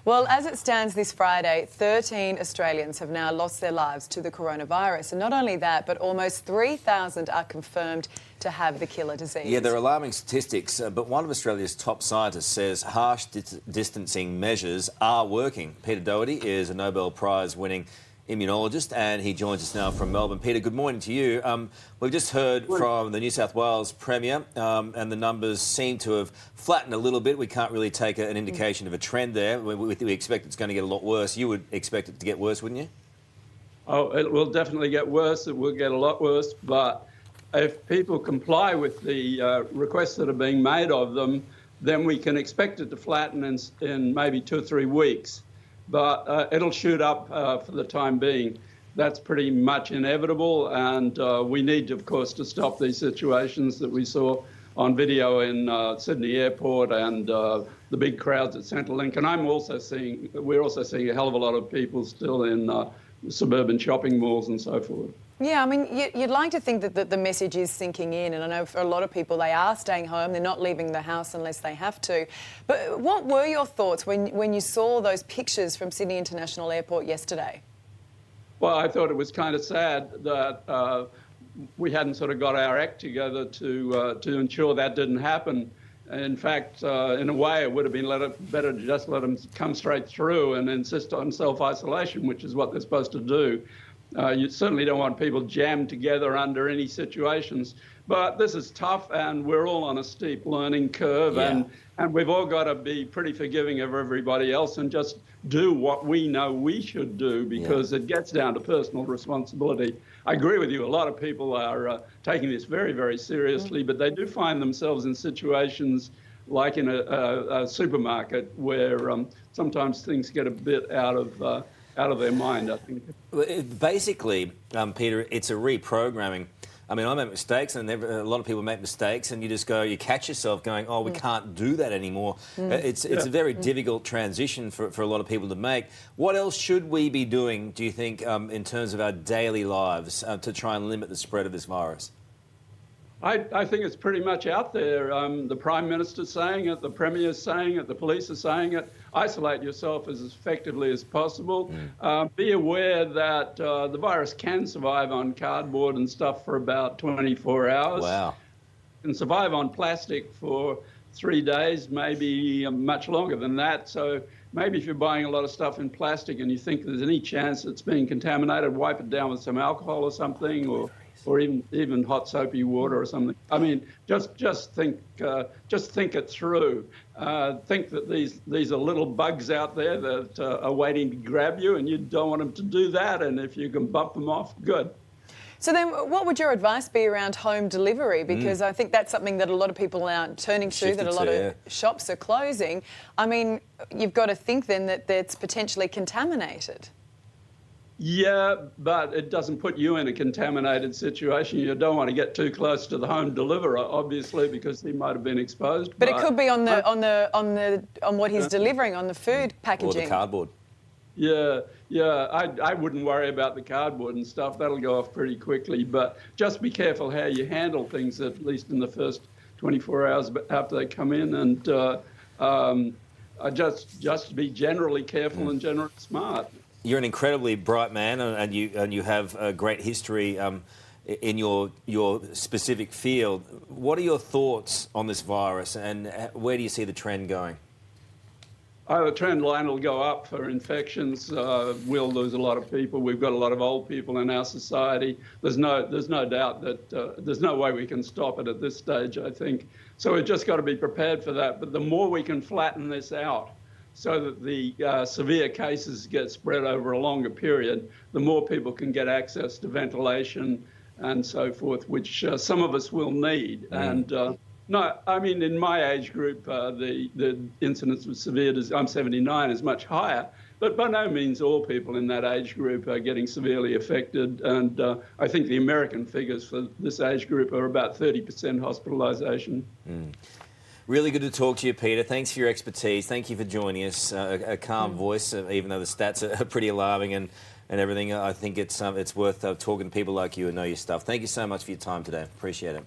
Well, as it stands this Friday, 13 Australians have now lost their lives to the coronavirus. And not only that, but almost 3,000 are confirmed to have the killer disease. Yeah, they're alarming statistics, but one of Australia's top scientists says harsh distancing measures are working. Peter Doherty is a Nobel Prize-winning immunologist, and he joins us now from Melbourne. Peter, good morning to you. We've just heard from the New South Wales Premier, and the numbers seem to have flattened a little bit. We can't really take an indication of a trend there. We expect it's going to get a lot worse. You would expect it to get worse, wouldn't you? Oh, it will definitely get worse. It will get a lot worse. But if people comply with the requests that are being made of them, then we can expect it to flatten in maybe 2 or 3 weeks. But it'll shoot up for the time being. That's pretty much inevitable, and we need, of course, to stop these situations that we saw on video in Sydney Airport and the big crowds at Centrelink. And we're also seeing a hell of a lot of people still in suburban shopping malls and so forth. Yeah, I mean, you'd like to think that the message is sinking in, and I know for a lot of people they are staying home, they're not leaving the house unless they have to. But what were your thoughts when you saw those pictures from Sydney International Airport yesterday? Well, I thought it was kind of sad that we hadn't sort of got our act together to ensure that didn't happen. In fact, in a way, it would have been better to just let them come straight through and insist on self-isolation, which is what they're supposed to do. You certainly don't want people jammed together under any situations. But this is tough, and we're all on a steep learning curve, and we've all got to be pretty forgiving of everybody else and just do what we know we should do, because it gets down to personal responsibility. I agree with you. A lot of people are taking this very, very seriously, but they do find themselves in situations like in a supermarket where sometimes things get a bit out of their mind, I think. Basically, Peter, it's a reprogramming. I mean, I make mistakes, and a lot of people make mistakes, and you catch yourself going, oh, we can't do that anymore. It's a very difficult transition for a lot of people to make. What else should we be doing, do you think, in terms of our daily lives to try and limit the spread of this virus? I think it's pretty much out there. The Prime Minister's saying it, the Premier's saying it, the police are saying it. Isolate yourself as effectively as possible. Be aware that the virus can survive on cardboard and stuff for about 24 hours. Wow. It can survive on plastic for 3 days, maybe much longer than that. So maybe if you're buying a lot of stuff in plastic and you think there's any chance it's being contaminated, wipe it down with some alcohol or something, or even hot soapy water or something. I mean, just think it through. Think that these are little bugs out there that are waiting to grab you, and you don't want them to do that. And if you can bump them off, good. So then what would your advice be around home delivery? Because I think that's something that a lot of people are turning to, that a lot of shops are closing. I mean, you've got to think then that it's potentially contaminated. Yeah, but it doesn't put you in a contaminated situation. You don't want to get too close to the home deliverer, obviously, because he might have been exposed. But it could be on what he's delivering, on the food packaging. Or the cardboard. Yeah, I wouldn't worry about the cardboard and stuff. That'll go off pretty quickly. But just be careful how you handle things, at least in the first 24 hours after they come in, and just be generally careful and generally smart. You're an incredibly bright man, and you have a great history in your specific field. What are your thoughts on this virus, and where do you see the trend going? The trend line will go up for infections. We'll lose a lot of people. We've got a lot of old people in our society. There's no doubt that there's no way we can stop it at this stage, I think. So we've just got to be prepared for that. But the more we can flatten this out, so that the severe cases get spread over a longer period, the more people can get access to ventilation and so forth, which some of us will need. And no, I mean, in my age group, the incidence of severe disease, I'm 79, is much higher, but by no means all people in that age group are getting severely affected. And I think the American figures for this age group are about 30% hospitalisation. Really good to talk to you, Peter. Thanks for your expertise. Thank you for joining us. A calm voice, even though the stats are pretty alarming and everything. I think it's worth talking to people like you who know your stuff. Thank you so much for your time today. Appreciate it.